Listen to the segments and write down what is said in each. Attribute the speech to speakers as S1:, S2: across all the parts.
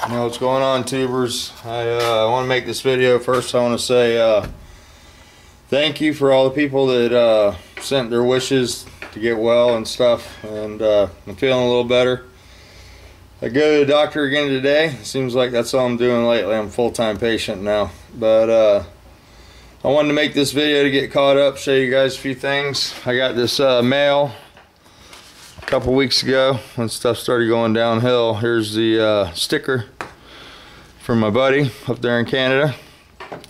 S1: You know what's going on, tubers? I want to make this video. First I want to say thank you for all the people that sent their wishes to get well and stuff, and I'm feeling a little better. I go to the doctor again today. Seems like that's all I'm doing lately. I'm a full-time patient now, but I wanted to make this video to get caught up, show you guys a few things. I got this mail a couple weeks ago when stuff started going downhill. Here's the sticker from my buddy up there in Canada,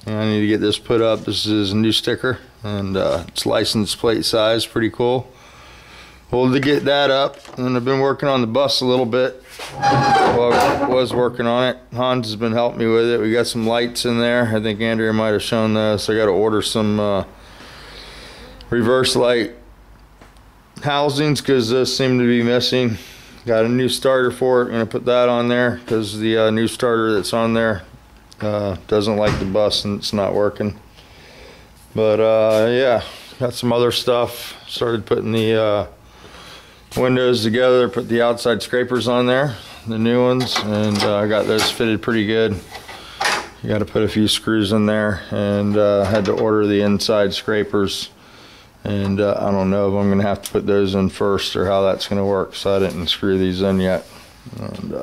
S1: and I need to get this put up. This is a new sticker, and it's license plate size, pretty cool. Well, to get that up, and I've been working on the bus a little bit. Well, I was working on it. Hans has been helping me with it. We got some lights in there. I think Andrea might have shown those. I got to order some reverse light housings because those seem to be missing. Got a new starter for it. I'm gonna put that on there because the new starter that's on there doesn't like the bus and it's not working. But yeah, got some other stuff. Started putting the windows together, put the outside scrapers on there, the new ones, and I got those fitted pretty good. You got to put a few screws in there, and had to order the inside scrapers. And I don't know if I'm going to have to put those in first or how that's going to work, so I didn't screw these in yet. And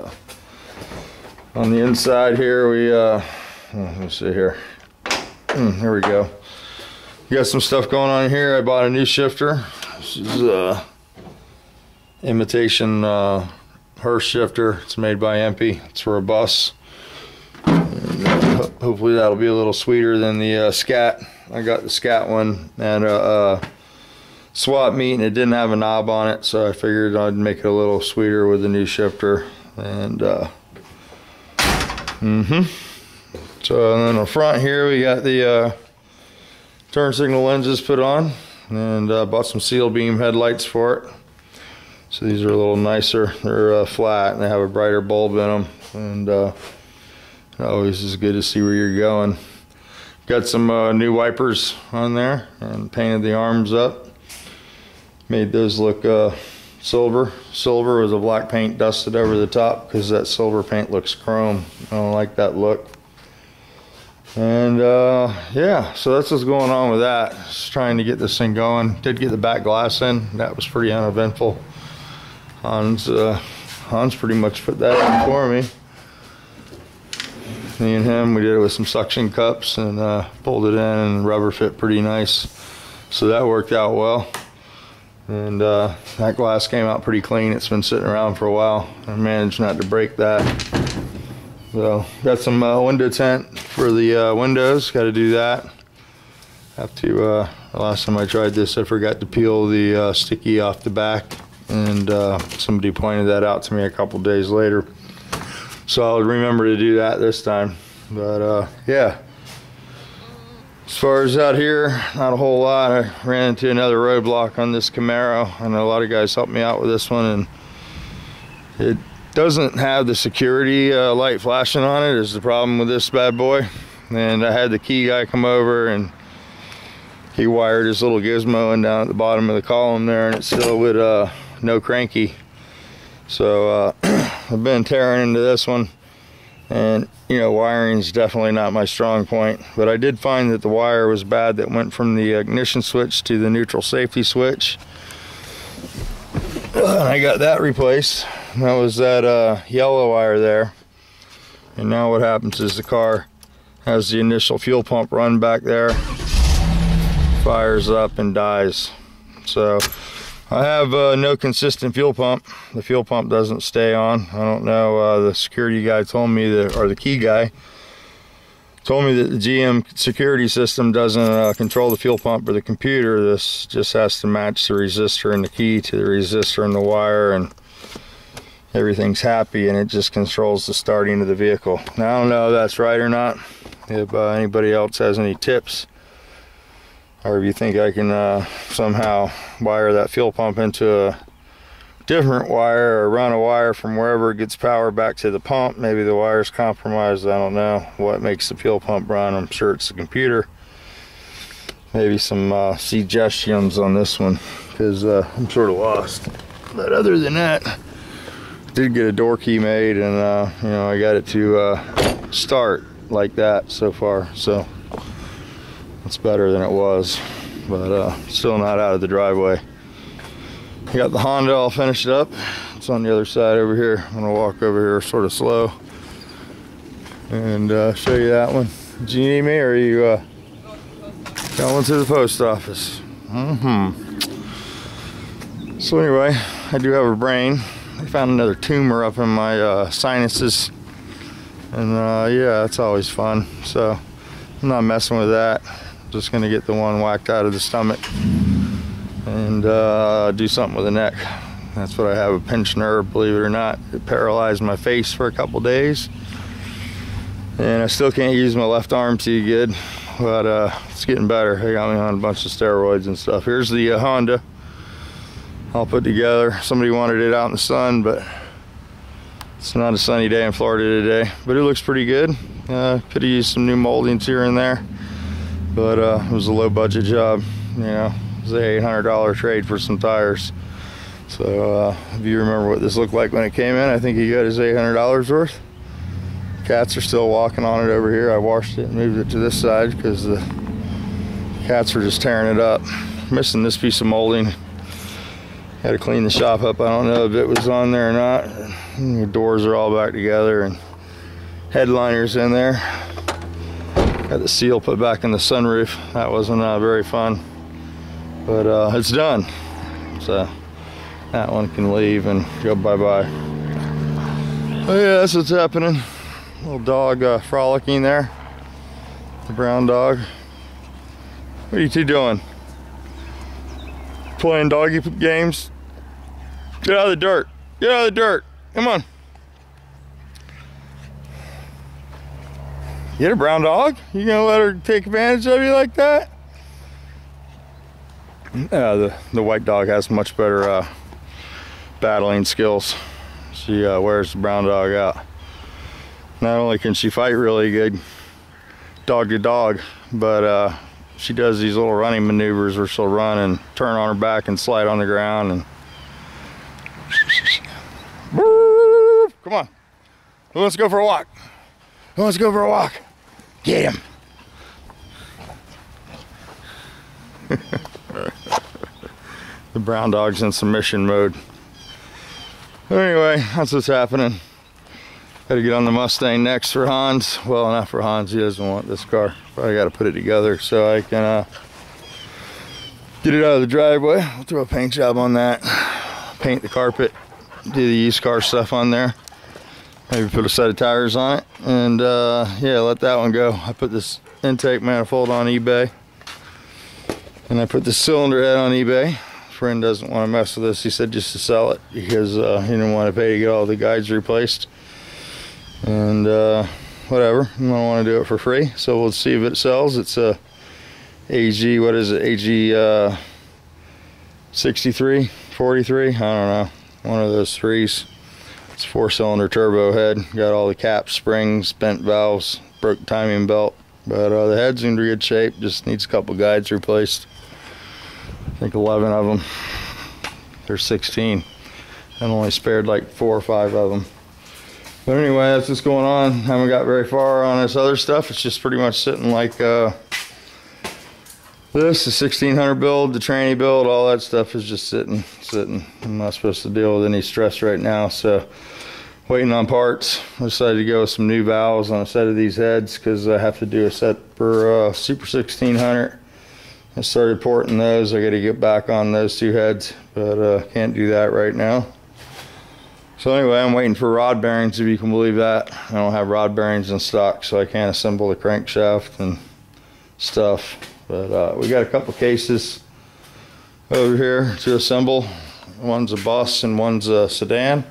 S1: on the inside here, we let me see here. Here we go. We got some stuff going on here. I bought a new shifter. This is imitation Hearst shifter. It's made by MP. It's for a bus. And, hopefully that'll be a little sweeter than the Scat. I got the Scat one and swap meet, and it didn't have a knob on it, so I figured I'd make it a little sweeter with the new shifter. And so then on the front here we got the turn signal lenses put on, and bought some seal beam headlights for it. So these are a little nicer. They're flat and they have a brighter bulb in them, and always is good to see where you're going. Got some new wipers on there and painted the arms up. Made those look silver. Silver with a black paint dusted over the top because that silver paint looks chrome. I don't like that look. And yeah, so that's what's going on with that. Just trying to get this thing going. Did get the back glass in. That was pretty uneventful. Hans pretty much put that in for me. Me and him, we did it with some suction cups and pulled it in, and rubber fit pretty nice. So that worked out well. And that glass came out pretty clean. It's been sitting around for a while. I managed not to break that. So got some window tint for the windows. Got to do that. Have to. Last time I tried this, I forgot to peel the sticky off the back, and somebody pointed that out to me a couple days later. So I'll remember to do that this time. But yeah. As far as out here, not a whole lot. I ran into another roadblock on this Camaro. I know a lot of guys helped me out with this one, and it doesn't have the security light flashing on it is the problem with this bad boy. And I had the key guy come over, and he wired his little gizmo in down at the bottom of the column there, and it still would no cranky. So I've been tearing into this one, and you know, wiring is definitely not my strong point, but I did find that the wire was bad that went from the ignition switch to the neutral safety switch. And I got that replaced. That was that yellow wire there. And now what happens is the car has the initial fuel pump run back there, fires up and dies. So I have no consistent fuel pump. The fuel pump doesn't stay on. I don't know, the security guy told me that, or the key guy told me that the GM security system doesn't control the fuel pump or the computer. This just has to match the resistor and the key to the resistor and the wire, and everything's happy, and it just controls the starting of the vehicle. Now I don't know if that's right or not. If anybody else has any tips, or if you think I can somehow wire that fuel pump into a different wire, or run a wire from wherever it gets power back to the pump. Maybe the wire's compromised. I don't know what makes the fuel pump run. I'm sure it's the computer. Maybe some suggestions on this one, because I'm sort of lost. But other than that, did get a door key made, and you know, I got it to start like that so far, so it's better than it was, but still not out of the driveway. I got the Honda all finished up. It's on the other side over here. I'm gonna walk over here sort of slow and show you that one. Do you need me, or are you going to the post office? So anyway, I do have a brain. I found another tumor up in my sinuses, and yeah, it's always fun. So I'm not messing with that. Just gonna get the one whacked out of the stomach and do something with the neck. That's what I have, a pinched nerve, believe it or not. It paralyzed my face for a couple days, and I still can't use my left arm too good, but it's getting better. They got me on a bunch of steroids and stuff. Here's the Honda all put together. Somebody wanted it out in the sun, but it's not a sunny day in Florida today, but it looks pretty good. Could have used some new moldings here and there, but it was a low budget job, you know. It was an $800 trade for some tires. So if you remember what this looked like when it came in, I think he got his $800 worth. Cats are still walking on it over here. I washed it and moved it to this side because the cats were just tearing it up. Missing this piece of molding. Had to clean the shop up. I don't know if it was on there or not. The doors are all back together and headliners in there. Got the seal put back in the sunroof. That wasn't very fun, but it's done. So that one can leave and go bye-bye. Oh yeah, that's what's happening. Little dog frolicking there. The brown dog. What are you two doing? Playing doggy games? Get out of the dirt. Get out of the dirt. Come on. You get a brown dog? You gonna let her take advantage of you like that? The white dog has much better battling skills. She wears the brown dog out. Not only can she fight really good dog to dog, but she does these little running maneuvers where she'll run and turn on her back and slide on the ground and come on. Who wants to go for a walk? Who wants to go for a walk? Get him. The brown dog's in submission mode. Anyway, that's what's happening. Got to get on the Mustang next for Hans. Well, not for Hans, he doesn't want this car. But I got to put it together so I can get it out of the driveway. I'll throw a paint job on that. Paint the carpet. Do the used car stuff on there. Maybe put a set of tires on it. And yeah, let that one go. I put this intake manifold on eBay. And I put the cylinder head on eBay. Friend doesn't want to mess with this. He said just to sell it because he didn't want to pay to get all the guides replaced. And whatever, I don't want to do it for free, so we'll see if it sells. It's a AG, what is it, AG 63, 43, I don't know, one of those threes. It's a 4-cylinder turbo head, got all the caps, springs, bent valves, broke timing belt, but the head's in good shape, just needs a couple guides replaced. I think 11 of them. There's 16. I only spared like 4 or 5 of them. But anyway, that's what's going on. Haven't got very far on this other stuff. It's just pretty much sitting like this, the 1600 build, the tranny build, all that stuff is just sitting. I'm not supposed to deal with any stress right now, so waiting on parts. I decided to go with some new valves on a set of these heads because I have to do a set for Super 1600. I started porting those. I got to get back on those 2 heads, but can't do that right now. So anyway, I'm waiting for rod bearings, if you can believe that. I don't have rod bearings in stock, so I can't assemble the crankshaft and stuff. But we got a couple cases over here to assemble. One's a bus and one's a sedan.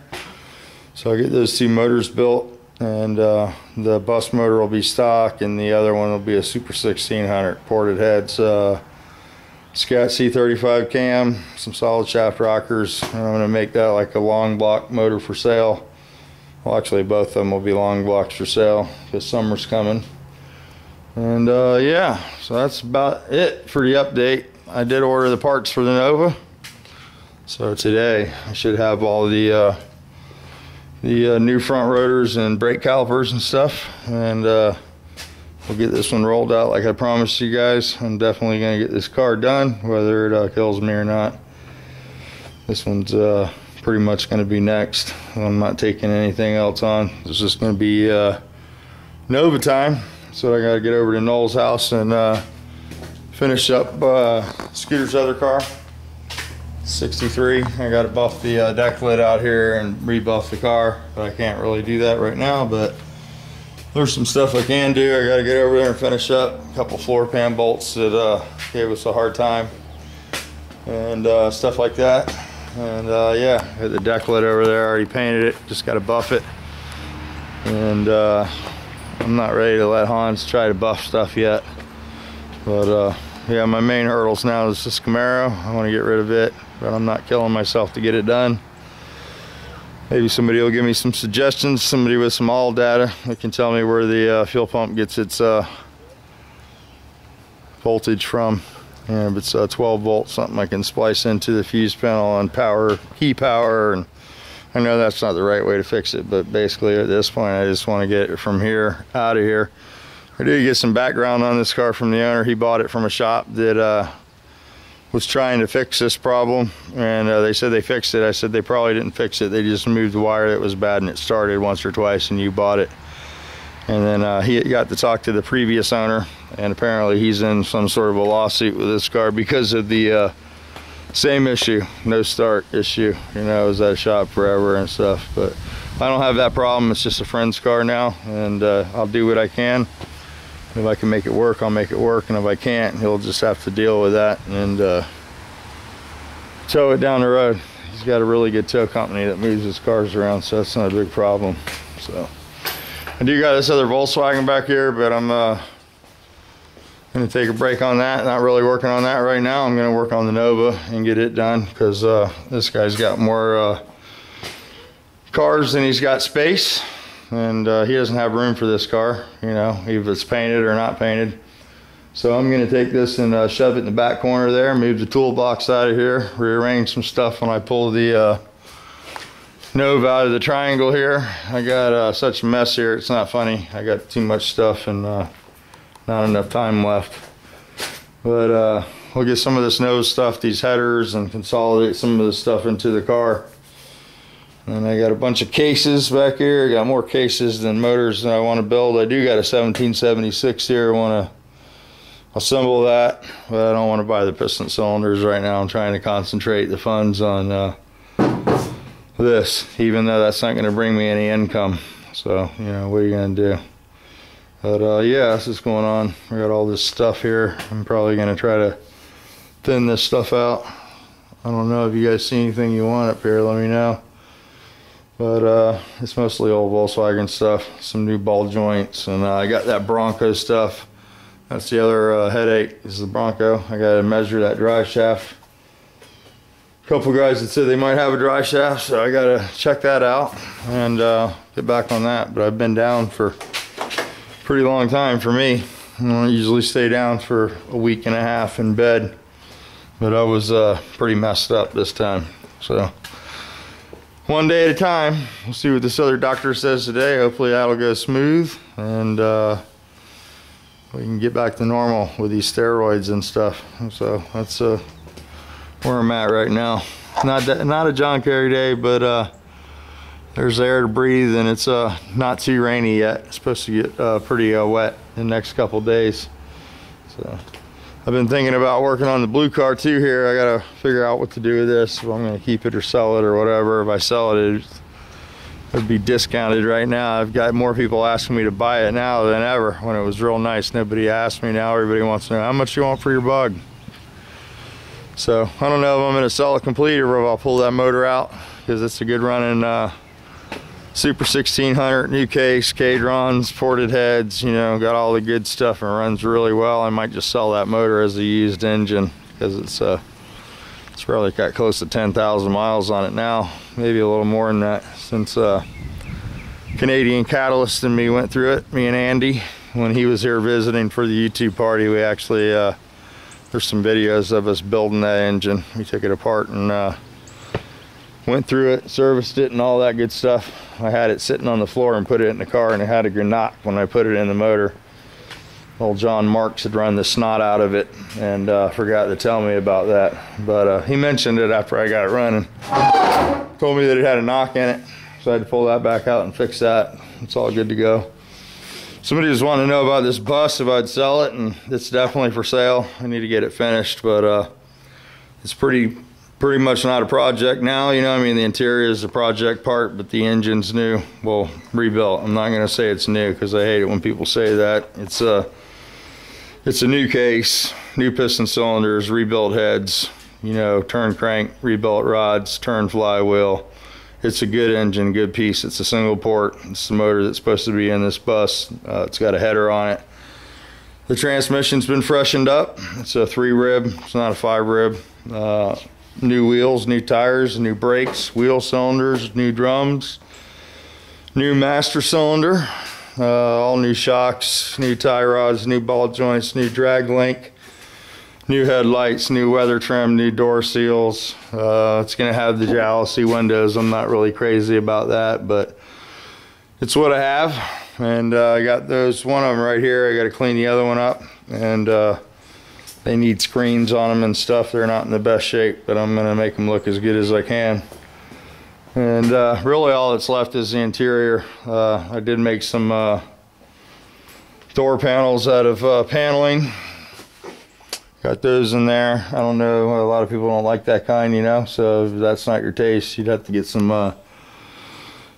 S1: So I'll get those 2 motors built, and the bus motor will be stock, and the other one will be a Super 1600 ported heads. Scat C35 cam, some solid shaft rockers, and I'm going to make that like a long block motor for sale. Well, actually both of them will be long blocks for sale because summer's coming. And yeah, so that's about it for the update. I did order the parts for the Nova, so today I should have all the the new front rotors and brake calipers and stuff, and we'll get this one rolled out like I promised you guys. I'm definitely going to get this car done, whether it kills me or not. This one's pretty much going to be next. I'm not taking anything else on. It's just going to be Nova time. So I got to get over to Noel's house and finish up Scooter's other car, 63. I got to buff the deck lid out here and rebuff the car, but I can't really do that right now. But there's some stuff I can do. I got to get over there and finish up a couple floor pan bolts that gave us a hard time and stuff like that. And yeah, got the deck lid over there. I already painted it. Just got to buff it. And I'm not ready to let Hans try to buff stuff yet. But yeah, my main hurdles now is this Camaro. I want to get rid of it, but I'm not killing myself to get it done. Maybe somebody will give me some suggestions. Somebody with some all data that can tell me where the fuel pump gets its voltage from. And if it's 12 volts, something I can splice into the fuse panel on power, key power. And I know that's not the right way to fix it, but basically at this point I just want to get it from here out of here. I did get some background on this car from the owner. He bought it from a shop that was trying to fix this problem, and they said they fixed it. I said they probably didn't fix it. They just moved the wire that was bad and it started once or twice and you bought it. And then he got to talk to the previous owner, and apparently he's in some sort of a lawsuit with this car because of the same issue, no start issue. You know, it was at a shop forever and stuff. But I don't have that problem. It's just a friend's car now, and I'll do what I can. If I can make it work, I'll make it work, and if I can't, he'll just have to deal with that and tow it down the road. He's got a really good tow company that moves his cars around, so that's not a big problem. So I do got this other Volkswagen back here, but I'm gonna take a break on that. Not really working on that right now. I'm gonna work on the Nova and get it done, because this guy's got more cars than he's got space, and he doesn't have room for this car, you know, if it's painted or not painted. So I'm gonna take this and shove it in the back corner there, move the toolbox out of here, rearrange some stuff when I pull the Nova out of the triangle here. I got such a mess here, it's not funny. I got too much stuff and not enough time left. But we'll get some of this nose stuff, these headers, and consolidate some of this stuff into the car. And I got a bunch of cases back here. I got more cases than motors that I want to build. I do got a 1776 here. I want to assemble that, but I don't want to buy the piston cylinders right now. I'm trying to concentrate the funds on this, even though that's not going to bring me any income. So, you know, what are you going to do? But yeah, this is going on. We got all this stuff here. I'm probably going to try to thin this stuff out. I don't know if you guys see anything you want up here, let me know. But it's mostly old Volkswagen stuff, some new ball joints, and I got that Bronco stuff. That's the other headache, is the Bronco. I got to measure that drive shaft. A couple guys that said they might have a drive shaft, so I got to check that out and get back on that. But I've been down for a pretty long time for me. I usually stay down for a week and a half in bed, but I was pretty messed up this time. So one day at a time. We'll see what this other doctor says today. Hopefully that'll go smooth, and we can get back to normal with these steroids and stuff. So that's where I'm at right now. Not a John Kerry day, but there's air to breathe, and it's not too rainy yet. It's supposed to get pretty wet in the next couple days. So I've been thinking about working on the blue car too here. I gotta figure out what to do with this, if I'm gonna keep it or sell it or whatever. If I sell it, it'd be discounted right now. I've got more people asking me to buy it now than ever. When it was real nice, nobody asked me. Now everybody wants to know how much you want for your bug. So I don't know if I'm gonna sell it complete or if I'll pull that motor out, because it's a good running Super 1600, new case, K-drons, ported heads, you know, got all the good stuff and runs really well. I might just sell that motor as a used engine, because it's probably got close to 10,000 miles on it now, maybe a little more than that, since Canadian Catalyst and me went through it, me and Andy, when he was here visiting for the YouTube party. We actually, there's some videos of us building that engine. We took it apart and Went through it, serviced it, and all that good stuff. I had it sitting on the floor and put it in the car, and it had a knock when I put it in the motor. Old John Marks had run the snot out of it, and forgot to tell me about that. But he mentioned it after I got it running. Told me that it had a knock in it, so I had to pull that back out and fix that. It's all good to go. Somebody was wanting to know about this bus, if I'd sell it, and it's definitely for sale. I need to get it finished, but it's pretty much not a project now. You know, I mean, the interior is the project part, but the engine's new. Well, rebuilt. I'm not going to say it's new because I hate it when people say that. It's a new case, new piston cylinders, rebuilt heads, you know, turn crank, rebuilt rods, turn flywheel. It's a good engine, good piece. It's a single port. It's the motor that's supposed to be in this bus. It's got a header on it. The transmission's been freshened up. It's a 3-rib. It's not a 5-rib. New wheels, new tires, new brakes, wheel cylinders, new drums, new master cylinder, all new shocks, new tie rods, new ball joints, new drag link, new headlights, new weather trim, new door seals. It's going to have the jalousie windows. I'm not really crazy about that, but it's what I have. And I got those, one of them right here. I got to clean the other one up, and they need screens on them and stuff. They're not in the best shape, but I'm going to make them look as good as I can. And really all that's left is the interior. I did make some door panels out of paneling. Got those in there. I don't know, a lot of people don't like that kind, you know, so if that's not your taste, you'd have to get some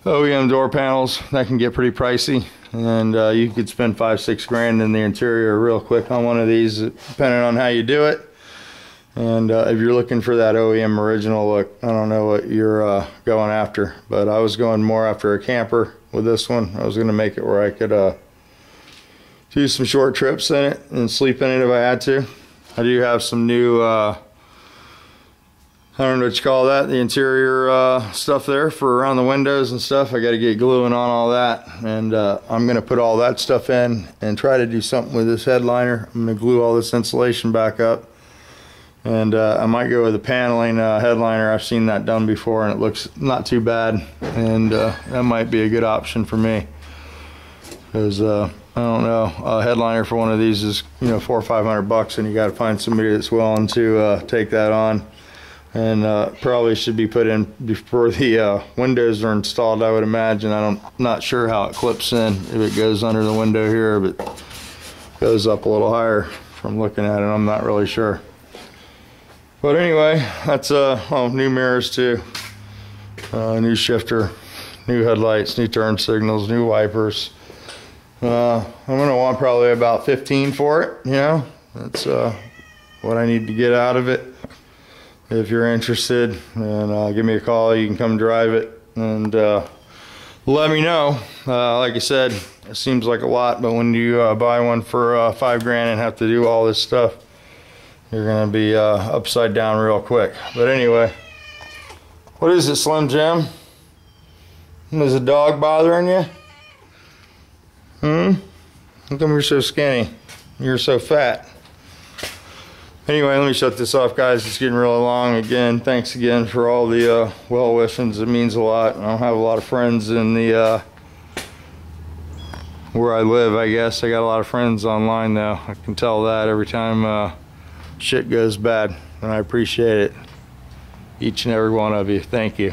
S1: OEM door panels. That can get pretty pricey, and you could spend $5-6 grand in the interior real quick on one of these, depending on how you do it. And if you're looking for that OEM original look, I don't know what you're going after, but I was going more after a camper with this one. I was going to make it where I could do some short trips in it and sleep in it if I had to. I do have some new I don't know what you call that, the interior stuff there for around the windows and stuff. I got to get gluing on all that, and I'm going to put all that stuff in and try to do something with this headliner. I'm going to glue all this insulation back up, and I might go with a paneling headliner. I've seen that done before, and it looks not too bad, and that might be a good option for me, because I don't know, a headliner for one of these is, you know, $400 or $500, and you got to find somebody that's willing to take that on. And probably should be put in before the windows are installed, I would imagine. I'm not sure how it clips in, if it goes under the window here, but it goes up a little higher from looking at it. I'm not really sure. But anyway, that's new mirrors too, new shifter, new headlights, new turn signals, new wipers. I'm gonna want probably about 15 for it, you know. That's what I need to get out of it. If you're interested, and give me a call. You can come drive it and let me know. Like I said, it seems like a lot, but when you buy one for $5 grand and have to do all this stuff, you're gonna be upside down real quick. But anyway, what is it, Slim Jim? Is a dog bothering you? How come you're so skinny? You're so fat. Anyway, let me shut this off, guys. It's getting really long. Again, thanks again for all the well wishings. It means a lot. I don't have a lot of friends in the where I live, I guess. I got a lot of friends online though. I can tell that every time shit goes bad, and I appreciate it. Each and every one of you. Thank you.